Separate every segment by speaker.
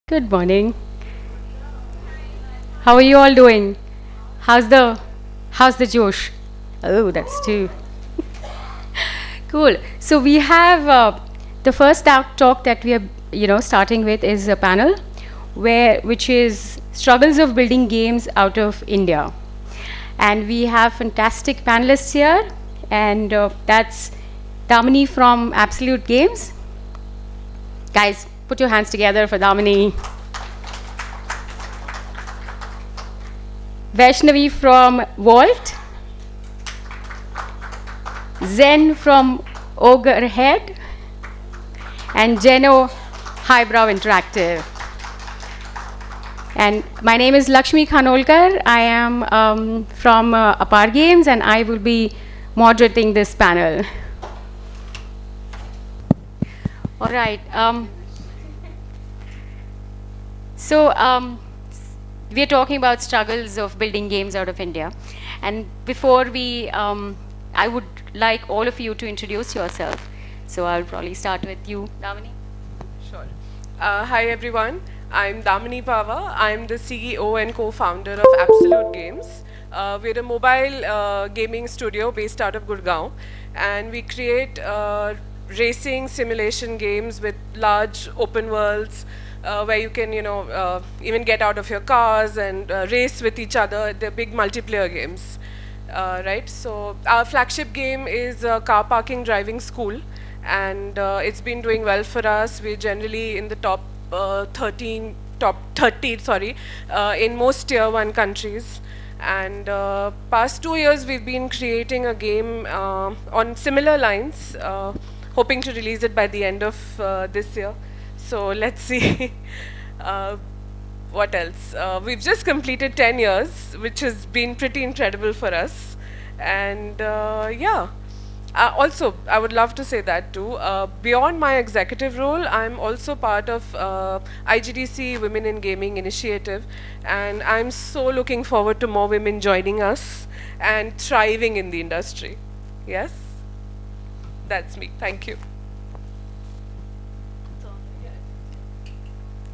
Speaker 1: Good morning. How are you all doing? How's the how's the Josh? Oh, that's two. Cool. So we have the first talk that we are starting with is a panel which is struggles of building games out of India, and we have fantastic panelists here, and that's Damini from Absolute Games. Guys, put your hands together for Damini. Vaishnavi from Vault, Zen from Ogre Head, and Jeno, Highbrow Interactive. And my name is Laxmi Khanolkar. I am from Apar Games, and I will be moderating this panel. All right. We are talking about struggles of building games out of India. And before I would like all of you to introduce yourself. So I'll probably start with you, Damini.
Speaker 2: Sure. Hi everyone, I'm Damini Pawha. I'm the CEO and co-founder of Appsoleut Games. We're a mobile gaming studio based out of Gurgaon, and we create racing simulation games with large open worlds where you can, even get out of your cars and race with each other. They're big multiplayer games, right? So our flagship game is Car Parking Driving School, and it's been doing well for us. We're generally in the top 30, sorry, in most tier 1 countries. And past 2 years, we've been creating a game on similar lines, hoping to release it by the end of this year. So let's see what else. We've just completed 10 years, which has been pretty incredible for us. And yeah, also, I would love to say that too. Beyond my executive role, I'm also part of IGDC Women in Gaming initiative. And I'm so looking forward to more women joining us and thriving in the industry. Yes? That's me. Thank you.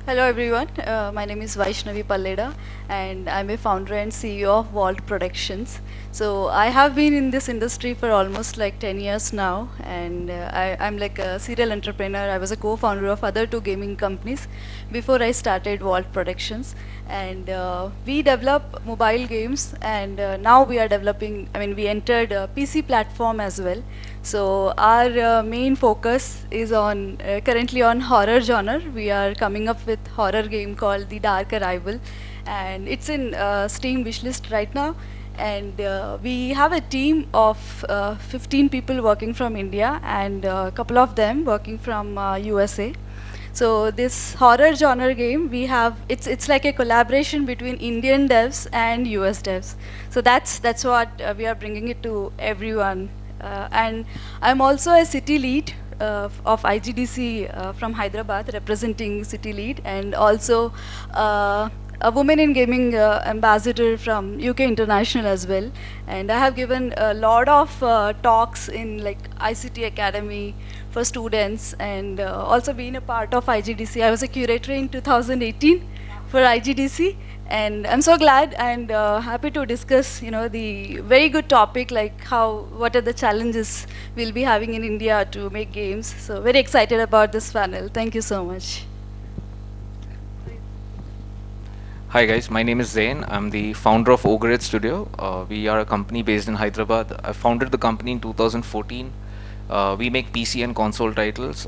Speaker 3: Hello everyone, my name is Vaishnavi Palleda, and I'm a founder and CEO of Vault Productions. So I have been in this industry for almost like 10 years now, and I'm like a serial entrepreneur. I was a co-founder of other 2 gaming companies before I started Vault Productions. And we develop mobile games, and now we are developing, we entered a PC platform as well. So our main focus is on currently on horror genre. We are coming up with horror game called The Dark Arrival, and it's in Steam wishlist right now. And we have a team of 15 people working from India, and a couple of them working from USA. So this horror genre game, it's like a collaboration between Indian devs and US devs. So that's what we are bringing it to everyone. And I'm also a city lead of IGDC from Hyderabad, representing city lead, and also a woman in gaming ambassador from UK International as well. And I have given a lot of talks in like ICT Academy for students, and also been a part of IGDC. I was a curator in 2018 for IGDC. And I'm so glad and happy to discuss, the very good topic, like what are the challenges we'll be having in India to make games. So very excited about this panel. Thank you so much.
Speaker 4: Hi guys, my name is Zain. I'm the founder of Ogre Studio. We are a company based in Hyderabad. I founded the company in 2014. We make PC and console titles.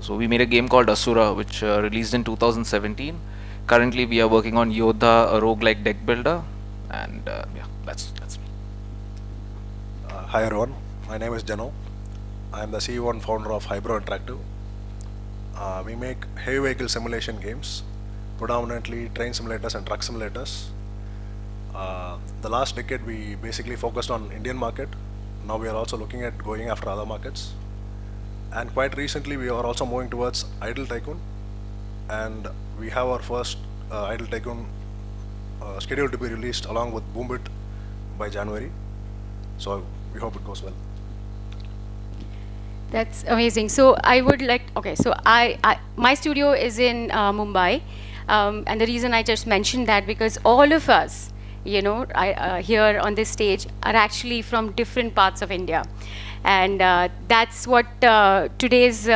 Speaker 4: So we made a game called Asura, which released in 2017. Currently, we are working on Yodha, a roguelike deck builder, and yeah, that's me.
Speaker 5: Hi everyone, my name is Jeno. I am the CEO and founder of Highbrow Interactive. We make heavy vehicle simulation games, predominantly train simulators and truck simulators. The last decade, we basically focused on Indian market. Now we are also looking at going after other markets. And quite recently, we are also moving towards Idle Tycoon. And we have our first Idle Tycoon scheduled to be released along with Boombit by January. So we hope it goes well.
Speaker 1: That's amazing. So I would like, okay, so my studio is in Mumbai. And the reason I just mentioned that because all of us, here on this stage are actually from different parts of India. And that's what today's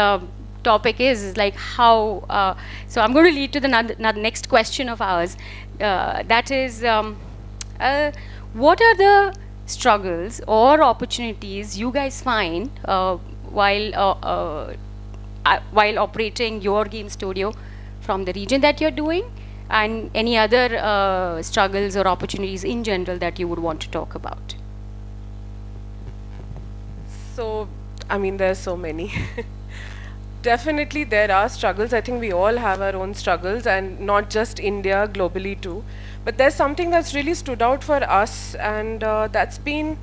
Speaker 1: topic is like how. So I'm going to lead to the next question of ours. That is, what are the struggles or opportunities you guys find while operating your game studio from the region that you're doing, and any other struggles or opportunities in general that you would want to talk about?
Speaker 2: So, I mean, there's so many. Definitely there are struggles. I think we all have our own struggles, and not just India, globally too. But there's something that's really stood out for us, and that's been,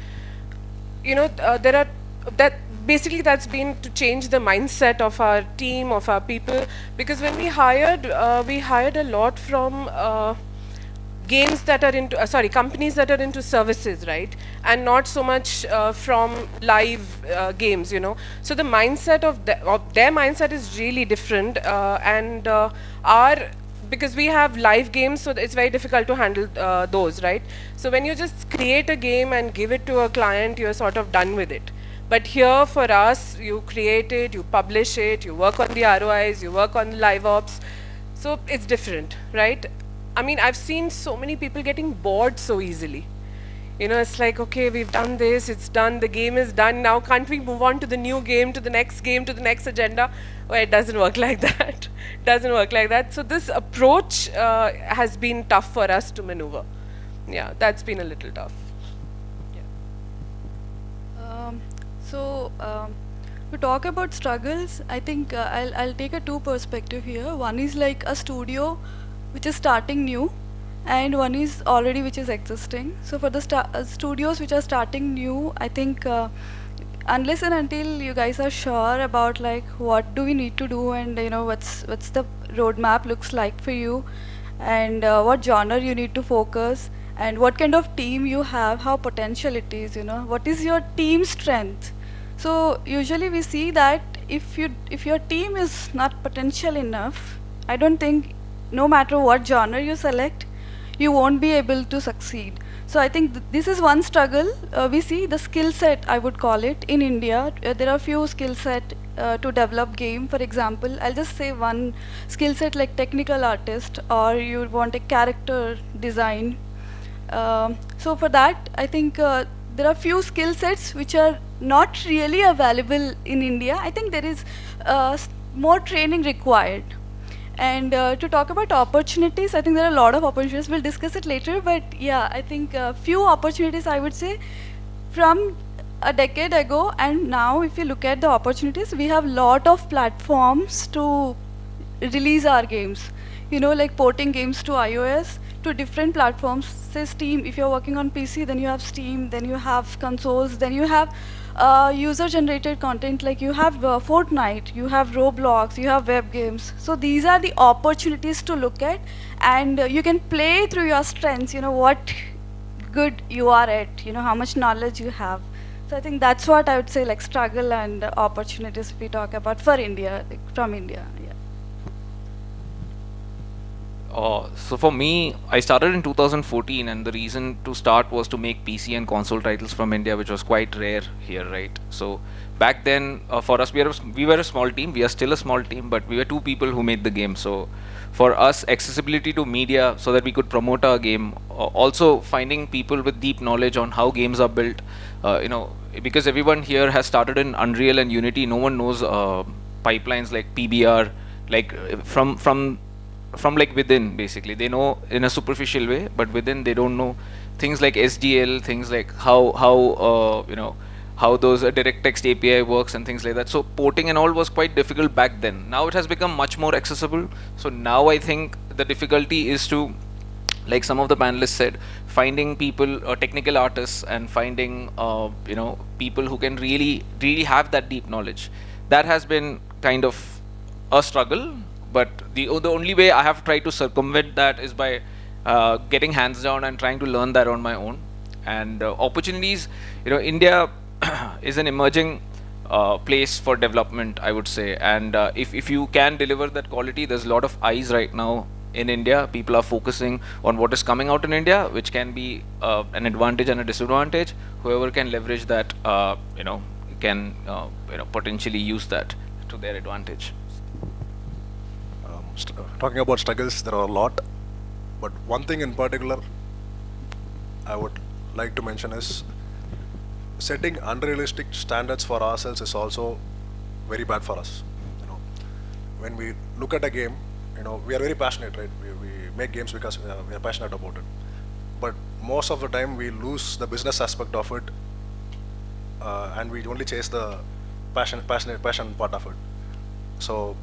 Speaker 2: that's been to change the mindset of our team, of our people. Because when we hired a lot from games that are into, companies that are into services, right? And not so much from live games, So the mindset of their mindset is really different, and because we have live games, so it's very difficult to handle those, right? So when you just create a game and give it to a client, you're sort of done with it. But here for us, you create it, you publish it, you work on the ROIs, you work on live ops. So it's different, right? I mean, I've seen so many people getting bored so easily. It's like, okay, we've done this, it's done, the game is done, now can't we move on to the new game, to the next game, to the next agenda? Well, it doesn't work like that. Doesn't work like that. So this approach has been tough for us to maneuver. Yeah, that's been a little tough.
Speaker 3: To talk about struggles, I think I'll take a two perspective here. One is like a studio which is starting new, and one is already which is existing. So for the studios which are starting new, I think unless and until you guys are sure about like what do we need to do, and what's the roadmap looks like for you, and what genre you need to focus, and what kind of team you have, how potential it is, what is your team strength. So usually we see that if your team is not potential enough, I don't think no matter what genre you select, you won't be able to succeed. So I think this is one struggle. We see the skill set, I would call it, in India. There are few skill set to develop game. For example, I'll just say one skill set like technical artist, or you want a character design. So for that, I think there are few skill sets which are not really available in India. I think there is more training required. And to talk about opportunities, I think there are a lot of opportunities. We'll discuss it later, but yeah, I think few opportunities, I would say, from a decade ago and now, if you look at the opportunities, we have lot of platforms to release our games. Like porting games to iOS, to different platforms. Say Steam, if you're working on PC, then you have Steam, then you have consoles, then you have user-generated content, like you have Fortnite, you have Roblox, you have web games. So these are the opportunities to look at, and you can play through your strengths, what good you are at, how much knowledge you have. So I think that's what I would say, like struggle and opportunities if we talk about for India, like from India. Yeah.
Speaker 4: So for me, I started in 2014, and the reason to start was to make PC and console titles from India, which was quite rare here, right? So back then, for us, we were a small team. We are still a small team, but we were two people who made the game. So for us, accessibility to media, so that we could promote our game. Also finding people with deep knowledge on how games are built. Because everyone here has started in Unreal and Unity. No one knows pipelines like PBR, like from like within. Basically they know in a superficial way, but within they don't know things like SDL, things like how those direct text API works and things like that. So porting and all was quite difficult back then. Now it has become much more accessible. So now I think the difficulty is to, like some of the panelists said, finding people, technical artists, and finding people who can really have that deep knowledge. That has been kind of a struggle. But the only way I have tried to circumvent that is by getting hands down and trying to learn that on my own. And opportunities, India is an emerging place for development, I would say. And if you can deliver that quality, there's a lot of eyes right now in India. People are focusing on what is coming out in India, which can be an advantage and a disadvantage. Whoever can leverage that, can potentially use that to their advantage.
Speaker 5: Talking about struggles, there are a lot, but one thing in particular I would like to mention is setting unrealistic standards for ourselves is also very bad for us. When we look at a game, we are very passionate, right? We make games because we are passionate about it. But most of the time we lose the business aspect of it, and we only chase the passion part of it. So,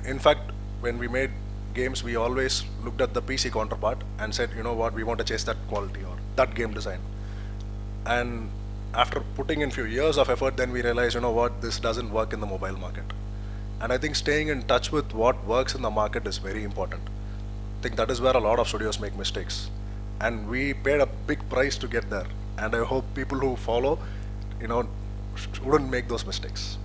Speaker 5: in fact, when we made games, we always looked at the PC counterpart and said, you know what, we want to chase that quality or that game design. And after putting in few years of effort, then we realized, you know what, this doesn't work in the mobile market. And I think staying in touch with what works in the market is very important. I think that is where a lot of studios make mistakes. And we paid a big price to get there. And I hope people who follow, wouldn't make those mistakes.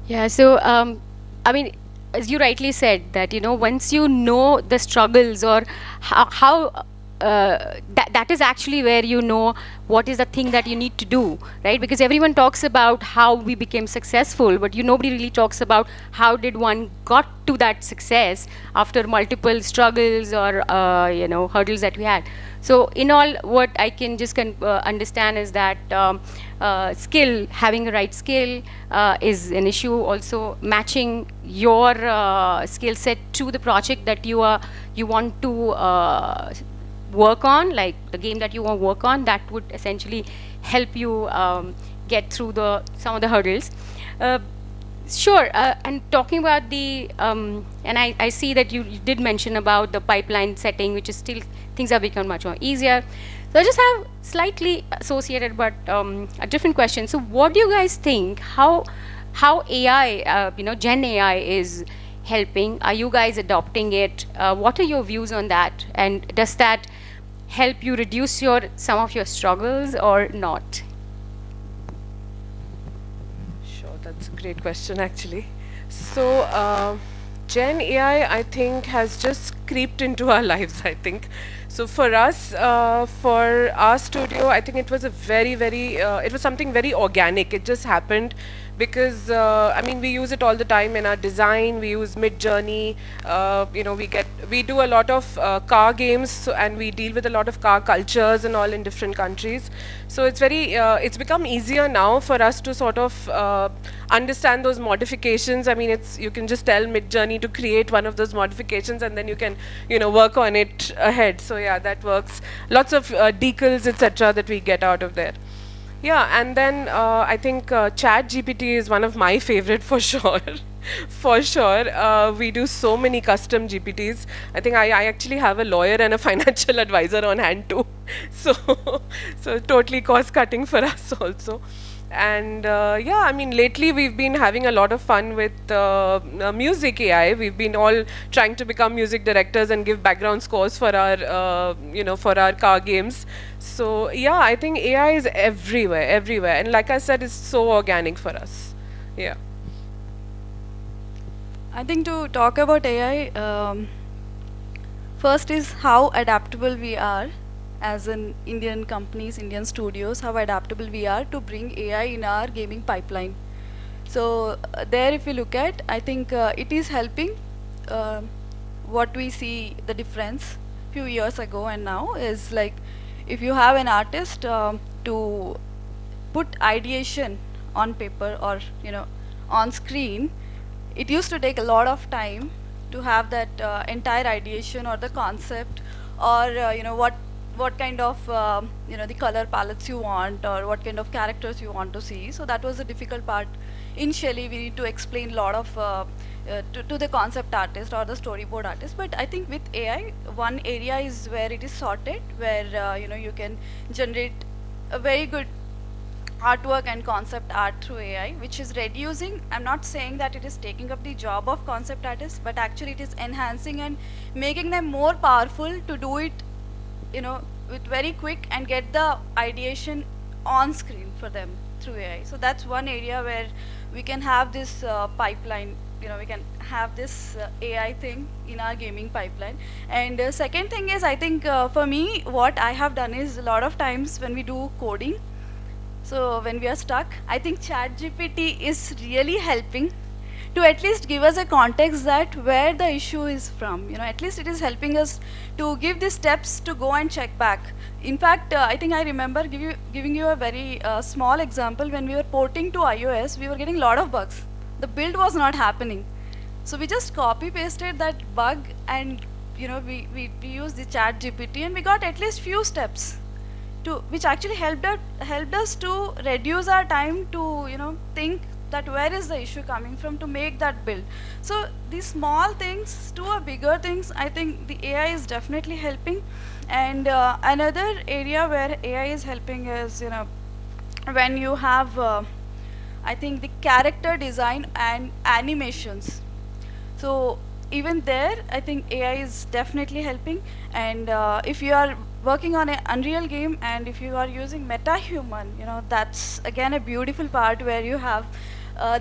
Speaker 1: Yeah, so, I mean, as you rightly said, that, once you know the struggles or how that is actually where you know what is the thing that you need to do, right? Because everyone talks about how we became successful, but nobody really talks about how did one got to that success after multiple struggles or hurdles that we had. So in all, what I can just understand is that skill, having the right skill is an issue. Also matching your skill set to the project that you want to work on, like the game that you want to work on, that would essentially help you get through some of the hurdles. Sure, and talking about the, and I see that you did mention about the pipeline setting, which is still, things have become much more easier. So I just have slightly associated but a different question. So what do you guys think, how AI, Gen AI is helping? Are you guys adopting it? What are your views on that? And does that help you reduce some of your struggles or not?
Speaker 2: Sure, that's a great question actually. So Gen AI, I think, has just creeped into our lives, I think. So for us, for our studio, I think it was it was something very organic. It just happened because, we use it all the time in our design. We use Mid-Journey. We do a lot of car games, and we deal with a lot of car cultures and all in different countries. So it's become easier now for us to sort of understand those modifications. You can just tell Mid-Journey to create one of those modifications, and then you can, work on it ahead. So yeah, that works. Lots of decals, etc., that we get out of there. Yeah, and then I think Chat GPT is one of my favorite for sure. For sure. We do so many custom GPTs. I think I actually have a lawyer and a financial advisor on hand too. So totally cost cutting for us also. And lately we've been having a lot of fun with music AI. We've been all trying to become music directors and give background scores for our, for our car games. So yeah, I think AI is everywhere. And like I said, it's so organic for us. Yeah.
Speaker 3: I think to talk about AI, first is how adaptable we are as in Indian companies, Indian studios, how adaptable we are to bring AI in our gaming pipeline. So there, if you look at, I think it is helping. What we see the difference few years ago and now is like, if you have an artist to put ideation on paper or on screen, it used to take a lot of time to have that entire ideation or the concept or what kind of the color palettes you want or what kind of characters you want to see. So that was the difficult part. Initially we need to explain a lot of to the concept artist or the storyboard artist, but I think with AI one area is where it is sorted, where you can generate a very good artwork and concept art through AI, which is reducing, I'm not saying that it is taking up the job of concept artists, but actually it is enhancing and making them more powerful to do it with very quick and get the ideation on screen for them through AI. So that's one area where we can have this pipeline we can have this AI thing in our gaming pipeline. And second thing is, I think for me, what I have done is a lot of times when we do coding, so when we are stuck, I think ChatGPT is really helping to at least give us a context that where the issue is from. At least it is helping us to give the steps to go and check back. In fact, I think I remember giving you a very small example. When we were porting to iOS, we were getting a lot of bugs. The build was not happening. So we just copy pasted that bug, and we used the ChatGPT, and we got at least few steps which actually helped us to reduce our time to think that where is the issue coming from to make that build. So these small things to a bigger things, I think the AI is definitely helping. And another area where AI is helping is when you have I think the character design and animations. So even there, I think AI is definitely helping. And if you are working on an Unreal game, and if you are using MetaHuman, that's again a beautiful part where you have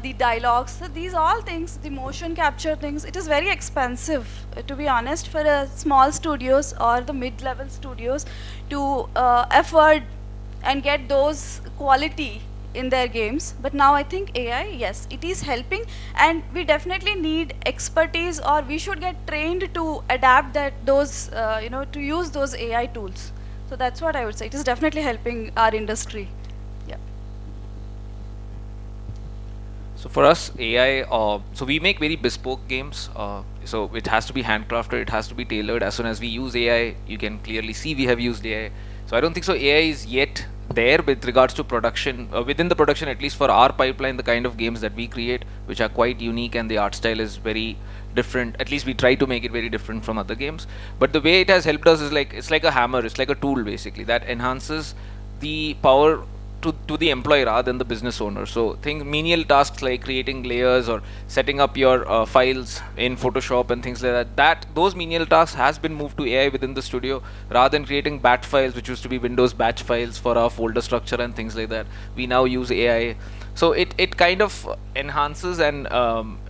Speaker 3: the dialogues. So these all things, the motion capture things, it is very expensive, to be honest, for small studios or the mid-level studios to afford and get those quality in their games. But now I think AI, yes, it is helping, and we definitely need expertise, or we should get trained to adapt those to use those AI tools. So that's what I would say. It is definitely helping our industry. Yeah.
Speaker 4: So for us, AI, so we make very bespoke games. So it has to be handcrafted, it has to be tailored. As soon as we use AI, you can clearly see we have used AI. So I don't think so AI is yet there with regards to production, within the production, at least for our pipeline, the kind of games that we create, which are quite unique, and the art style is very different. At least we try to make it very different from other games. But the way it has helped us is like, it's like a hammer, it's like a tool basically that enhances the power to the employee rather than the business owner. So think menial tasks like creating layers or setting up your files in Photoshop and things like that, those menial tasks has been moved to AI within the studio, rather than creating batch files, which used to be Windows batch files for our folder structure and things like that. We now use AI. So it kind of enhances and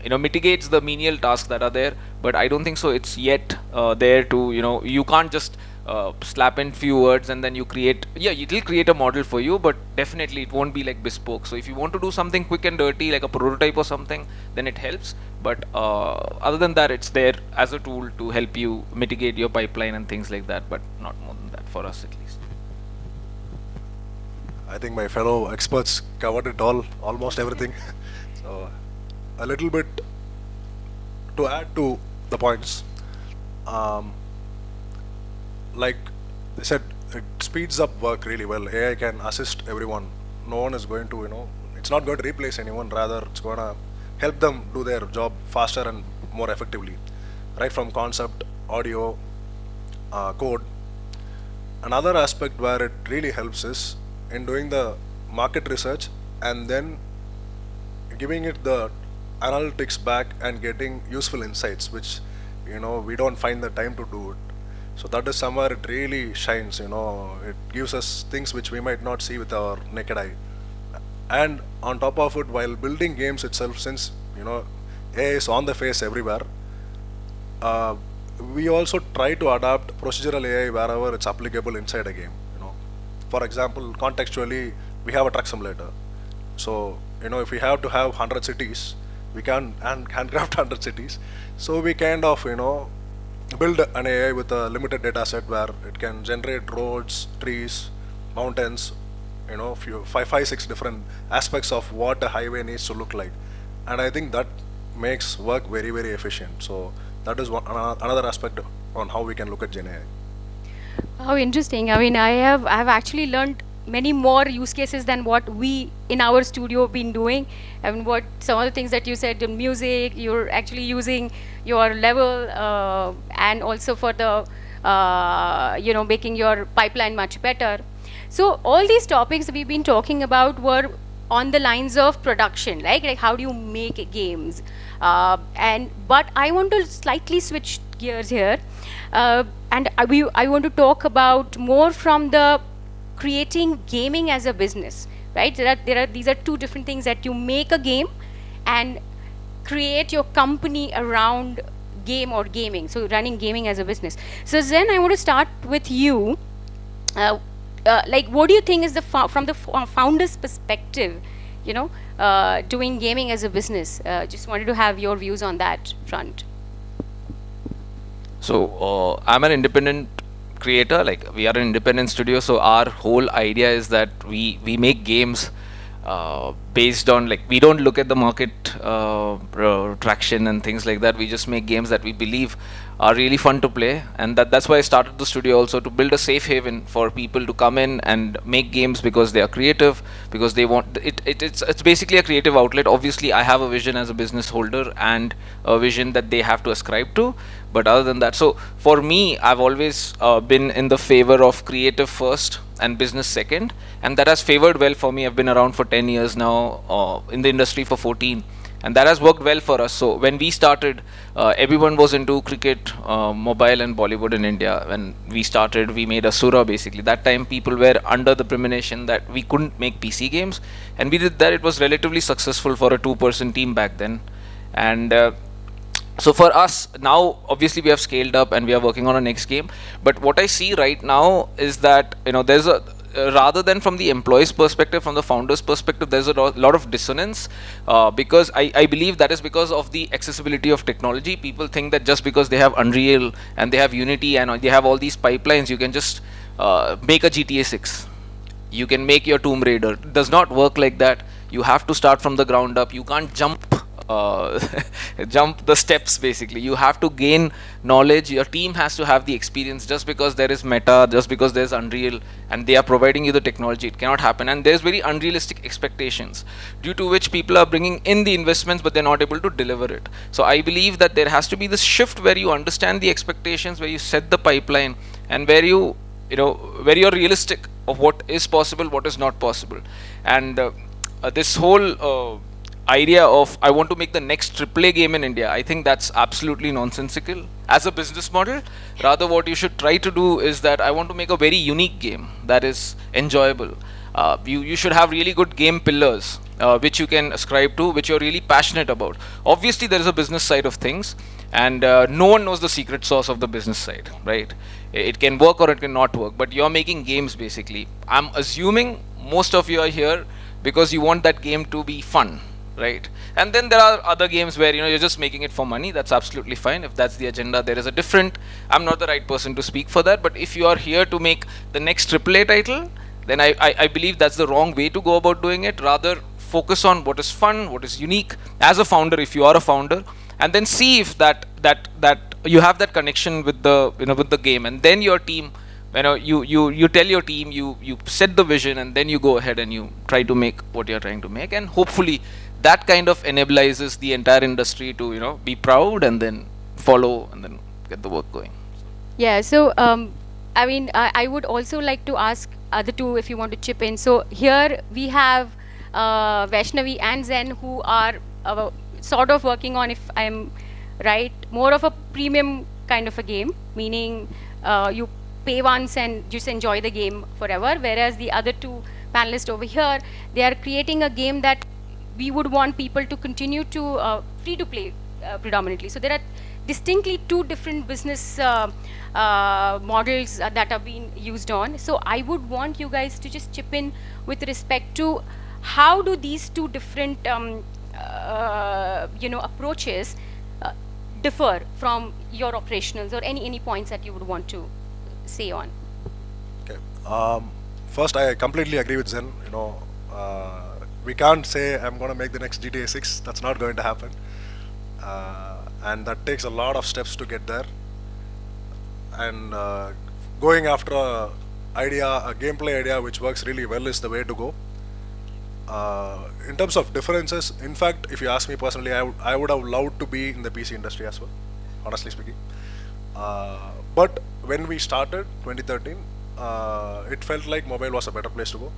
Speaker 4: mitigates the menial tasks that are there. But I don't think so it's yet there to, you can't just slap in few words and then you create, it will create a model for you, but definitely it won't be like bespoke. So if you want to do something quick and dirty like a prototype or something, then it helps. But other than that, it's there as a tool to help you mitigate your pipeline and things like that, but not more than that for us at least.
Speaker 5: I think my fellow experts covered it all, almost everything. So a little bit to add to the points. Like they said, it speeds up work really well. AI can assist everyone. No one is going to, it's not going to replace anyone. Rather, it's going to help them do their job faster and more effectively. Right from concept, audio, code. Another aspect where it really helps is in doing the market research and then giving it the analytics back and getting useful insights, which, we don't find the time to do it. So that is somewhere it really shines, it gives us things which we might not see with our naked eye. And on top of it, while building games itself, since, AI is on the face everywhere, we also try to adapt procedural AI wherever it's applicable inside a game. For example, contextually, we have a truck simulator. So, if we have to have 100 cities, we can handcraft 100 cities. So we kind of, build an AI with a limited data set where it can generate roads, trees, mountains, five, six different aspects of what a highway needs to look like. And I think that makes work very, very efficient. So that is another aspect on how we can look at Gen AI.
Speaker 1: How interesting. I mean, I have actually learned many more use cases than what we in our studio have been doing. I mean, what some of the things that you said in music, you're actually using your level and also for the, making your pipeline much better. So all these topics we've been talking about were on the lines of production, right? Like how do you make games? But I want to slightly switch gears here. And I want to talk about more from the creating gaming as a business, right? These are two different things, that you make a game and create your company around game or gaming, so running gaming as a business. So Zen, I want to start with you. Like, what do you think is the from the founder's perspective, doing gaming as a business? Just wanted to have your views on that front.
Speaker 4: So I'm an independent creator, like we are an independent studio, so our whole idea is that we make games based on, like, we don't look at the market traction and things like that. We just make games that we believe are really fun to play, and that's why I started the studio also, to build a safe haven for people to come in and make games because they are creative, because they want it. It's basically a creative outlet. Obviously, I have a vision as a business holder and a vision that they have to ascribe to. But other than that, so for me, I've always been in the favor of creative first and business second, and that has favored well for me. I've been around for 10 years now, in the industry for 14, and that has worked well for us. So when we started, everyone was into cricket, mobile and Bollywood in India. When we started, we made Asura basically. That time people were under the premonition that we couldn't make PC games, and we did that. It was relatively successful for a 2-person team back then. And so for us now, obviously we have scaled up and we are working on our next game. But what I see right now is that, there's a rather than from the employee's perspective, from the founder's perspective, there's a lot of dissonance, because I believe that is because of the accessibility of technology. People think that just because they have Unreal and they have Unity and they have all these pipelines, you can just make a GTA 6. You can make your Tomb Raider. It does not work like that. You have to start from the ground up. You can't jump the steps basically. You have to gain knowledge. Your team has to have the experience. Just because there is Meta, just because there's Unreal and they are providing you the technology, it cannot happen. And there's very unrealistic expectations, due to which people are bringing in the investments but they're not able to deliver it. So I believe that there has to be this shift where you understand the expectations, where you set the pipeline, and where you're realistic of what is possible, what is not possible. And this whole idea of I want to make the next AAA game in India, I think that's absolutely nonsensical as a business model. Rather, what you should try to do is that I want to make a very unique game that is enjoyable. You should have really good game pillars, which you can ascribe to, which you're really passionate about. Obviously, there is a business side of things, and no one knows the secret sauce of the business side, right? It can work or it can not work, but you're making games basically. I'm assuming most of you are here because you want that game to be fun, right? And then there are other games where you're just making it for money. That's absolutely fine. If that's the agenda, there is a different, I'm not the right person to speak for that. But if you are here to make the next AAA title, then I believe that's the wrong way to go about doing it. Rather, focus on what is fun, what is unique as a founder, if you are a founder, and then see if that you have that connection with the with the game. And then your team, you tell your team, you set the vision, and then you go ahead and you try to make what you're trying to make. And hopefully that kind of enablizes the entire industry to be proud and then follow and then get the work going.
Speaker 1: Yeah, so I mean, I would also like to ask other two if you want to chip in. So here we have Vaishnavi and Zen, who are sort of working on, if I'm right, more of a premium kind of a game, meaning you pay once and just enjoy the game forever, whereas the other two panelists over here, they are creating a game that we would want people to continue to free to play predominantly. So there are distinctly two different business models that are being used on. So I would want you guys to just chip in with respect to how do these two different approaches differ from your operationals, or any points that you would want to say on.
Speaker 5: Okay. First, I completely agree with Zen. We can't say I'm going to make the next GTA 6. That's not going to happen. And that takes a lot of steps to get there. And going after a gameplay idea which works really well is the way to go. In terms of differences, in fact, if you ask me personally, I would have loved to be in the PC industry as well, honestly speaking. But when we started 2013, it felt like mobile was a better place to go.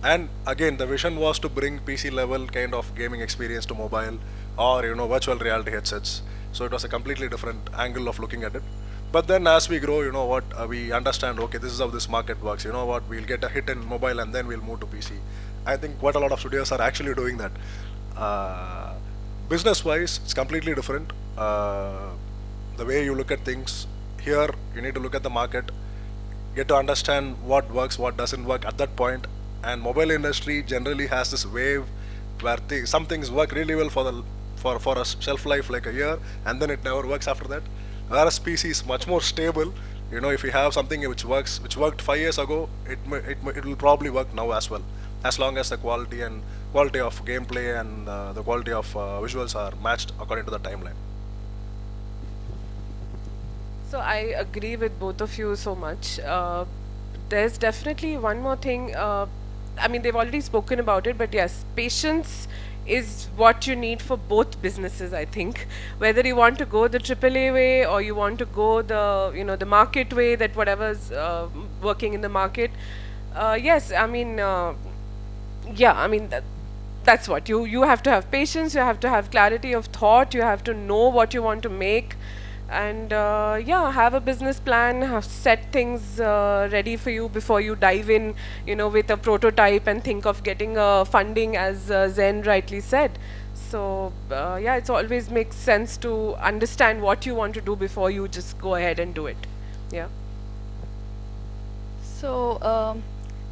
Speaker 5: And again, the vision was to bring PC level kind of gaming experience to mobile, or virtual reality headsets. So it was a completely different angle of looking at it. But then as we grow, we understand, okay, this is how this market works. We'll get a hit in mobile and then we'll move to PC. I think quite a lot of studios are actually doing that. Business-wise, it's completely different. The way you look at things here, you need to look at the market, get to understand what works, what doesn't work at that point. And mobile industry generally has this wave where some things work really well for a shelf life like a year, and then it never works after that. Whereas PC is much more stable. You know, if you have something which worked 5 years ago, it will probably work now as well, as long as the quality of gameplay and the quality of visuals are matched according to the timeline.
Speaker 2: So I agree with both of you so much. There's definitely one more thing. I mean, they've already spoken about it, but yes, patience is what you need for both businesses, I think. Whether you want to go the AAA way or you want to go the market way, that whatever's working in the market. Yes, I mean, yeah, I mean that's what you have to have patience. You have to have clarity of thought. You have to know what you want to make. And yeah, have a business plan, set things ready for you before you dive in, with a prototype and think of getting funding, as Zen rightly said. So yeah, it always makes sense to understand what you want to do before you just go ahead and do it. Yeah.
Speaker 3: So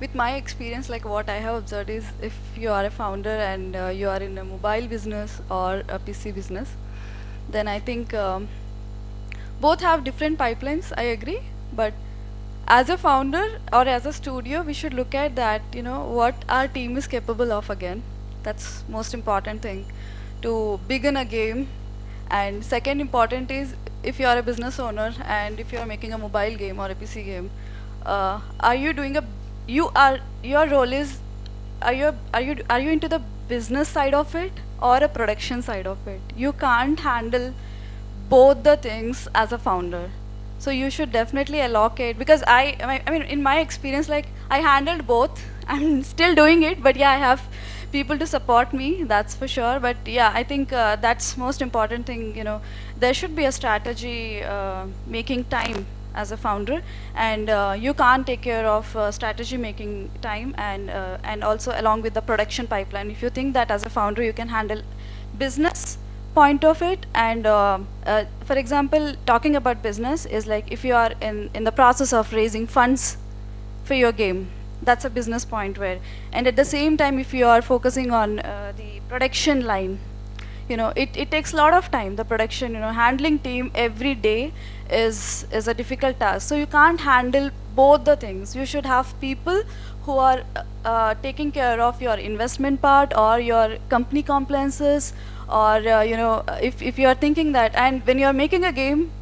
Speaker 3: with my experience, like what I have observed is, if you are a founder and you are in a mobile business or a PC business, then I think both have different pipelines, I agree. But as a founder or as a studio, we should look at that, what our team is capable of again. That's most important thing to begin a game. And second important is, if you are a business owner and if you are making a mobile game or a PC game, are you doing your role is, are you into the business side of it or a production side of it? You can't handle both the things as a founder. So you should definitely allocate, because I mean, in my experience, like I handled both. I'm still doing it, but yeah, I have people to support me, that's for sure. But yeah, I think that's most important thing. There should be a strategy, making time as a founder, and you can't take care of strategy making time and also along with the production pipeline. If you think that as a founder you can handle business point of it, and for example, talking about business is like, if you are in the process of raising funds for your game, that's a business point where, and at the same time, if you are focusing on the production line, it takes a lot of time. The production, handling team every day is a difficult task. So you can't handle both the things. You should have people who are taking care of your investment part or your company compliances, or if you are thinking that, and when you are making a game,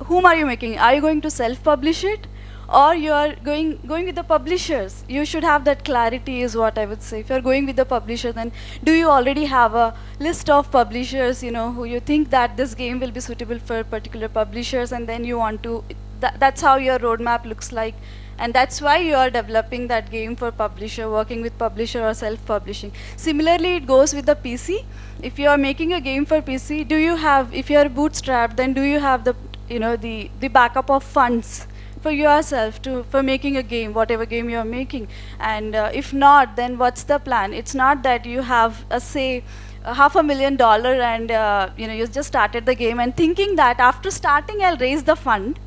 Speaker 3: whom are you making? Are you going to self-publish it, or you are going with the publishers? You should have that clarity, is what I would say. If you are going with the publisher, then do you already have a list of publishers, who you think that this game will be suitable for particular publishers, and then you want to, that's how your roadmap looks like. And that's why you are developing that game for publisher, working with publisher or self-publishing. Similarly, it goes with the PC. If you are making a game for PC, do you have, if you are bootstrapped, then do you have the, the backup of funds for yourself for making a game, whatever game you are making? And if not, then what's the plan? It's not that you have say $500,000 and you just started the game and thinking that after starting I'll raise the fund.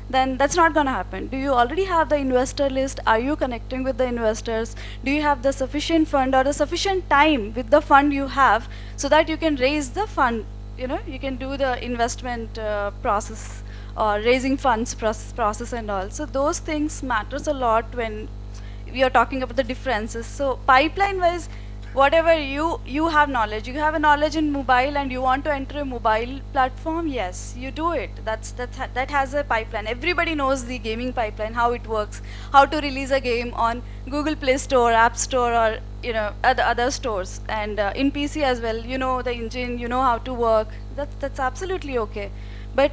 Speaker 3: Then that's not going to happen. Do you already have the investor list? Are you connecting with the investors? Do you have the sufficient fund or the sufficient time with the fund you have, so that you can raise the fund? You can do the investment process or raising funds process and all. So those things matters a lot when we are talking about the differences. So pipeline wise, whatever you have knowledge, you have a knowledge in mobile and you want to enter a mobile platform, yes, you do it. That has a pipeline. Everybody knows the gaming pipeline, how it works, how to release a game on Google Play Store, App Store, or other stores, and in PC as well. The engine, how to work. That's absolutely okay. But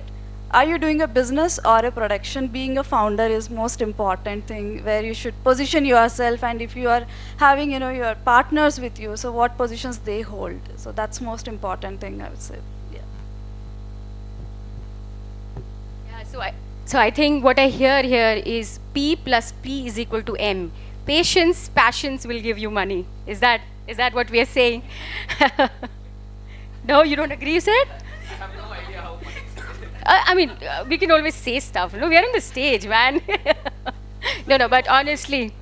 Speaker 3: are you doing a business or a production? Being a founder is most important thing, where you should position yourself, and if you are having your partners with you, so what positions they hold. So that's most important thing, I would say.
Speaker 1: Yeah. So I think what I hear here is P plus P is equal to M. Passions will give you money. Is that what we are saying? No, you don't agree, you said? I mean, we can always say stuff. No, we are on the stage, man. No, no, but honestly.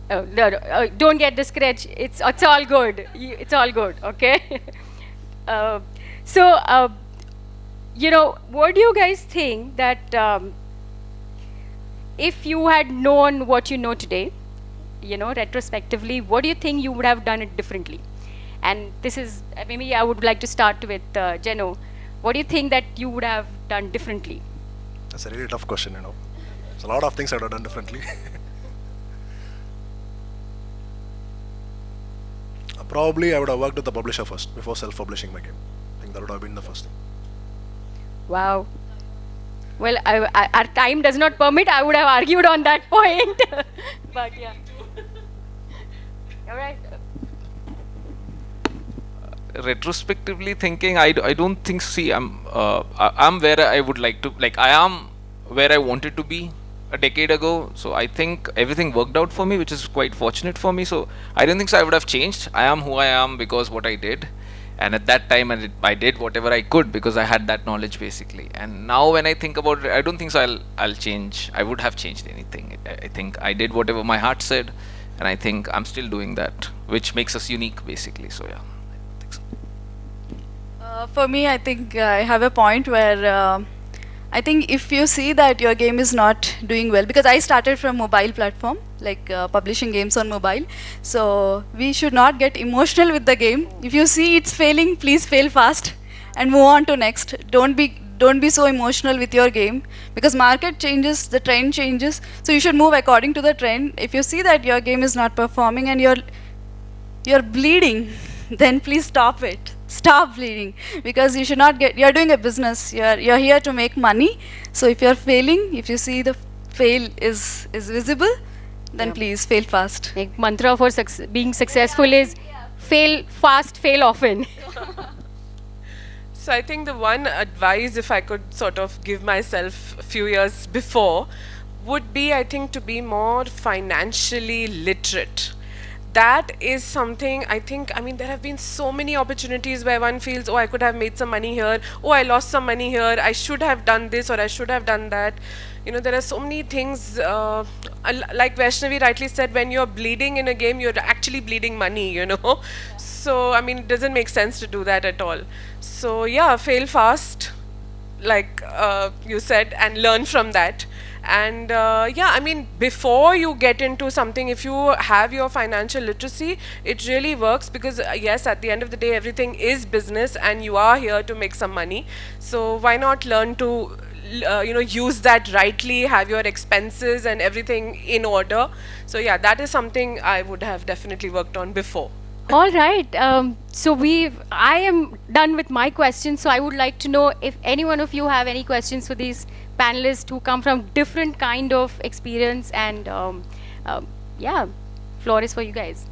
Speaker 1: Oh, no, no, don't get discouraged. It's all good. It's all good, okay? uh, so, what do you guys think that if you had known what you know today, retrospectively, what do you think you would have done it differently? And this is, maybe I would like to start with Jeno. What do you think that you would have done differently?
Speaker 5: That's a really tough question, There's a lot of things I would have done differently. Probably I would have worked with the publisher first before self-publishing my game. I think that would have been the first thing.
Speaker 1: Wow. Well, our time does not permit. I would have argued on that point. But yeah. All right.
Speaker 4: Retrospectively thinking, I don't think, see, I'm where I would like to, like, I am where I wanted to be a decade ago. So I think everything worked out for me, which is quite fortunate for me. So I don't think so I would have changed. I am who I am because what I did. And at that time, I did whatever I could because I had that knowledge basically. And now when I think about it, I don't think so I'll change. I would have changed anything. I think I did whatever my heart said. And I think I'm still doing that, which makes us unique basically. So yeah.
Speaker 3: For me, I think I have a point where I think if you see that your game is not doing well, because I started from mobile platform, like publishing games on mobile, so we should not get emotional with the game. If you see it's failing, please fail fast and move on to next. Don't be so emotional with your game, because market changes, the trend changes, so you should move according to the trend. If you see that your game is not performing and you're bleeding, then please stop it. Stop bleeding, because you should not you're doing a business, you're here to make money. So if you're failing, if you see the fail is visible, then please fail fast.
Speaker 1: Like mantra for being successful is fail fast, fail often.
Speaker 2: So I think the one advice, if I could sort of give myself a few years before, would be, I think, to be more financially literate. That is something, I think, I mean, there have been so many opportunities where one feels, oh, I could have made some money here, oh, I lost some money here, I should have done this or I should have done that. There are so many things, like Vaishnavi rightly said, when you're bleeding in a game, you're actually bleeding money, So, I mean, it doesn't make sense to do that at all. So, yeah, fail fast, like you said, and learn from that. And yeah, I mean, before you get into something, if you have your financial literacy, it really works, because yes, at the end of the day, everything is business and you are here to make some money. So why not learn to use that rightly, have your expenses and everything in order. So yeah, that is something I would have definitely worked on before.
Speaker 1: All right. So I am done with my questions. So I would like to know if any one of you have any questions for these panelists who come from different kind of experience. And yeah, floor is for you guys.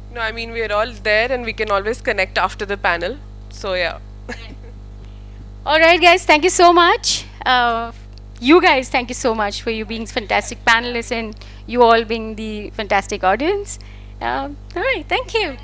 Speaker 2: No, I mean, we're all there and we can always connect after the panel. So, yeah.
Speaker 1: All right, guys, thank you so much. You guys, thank you so much for you being fantastic panelists and you all being the fantastic audience. All right, thank you.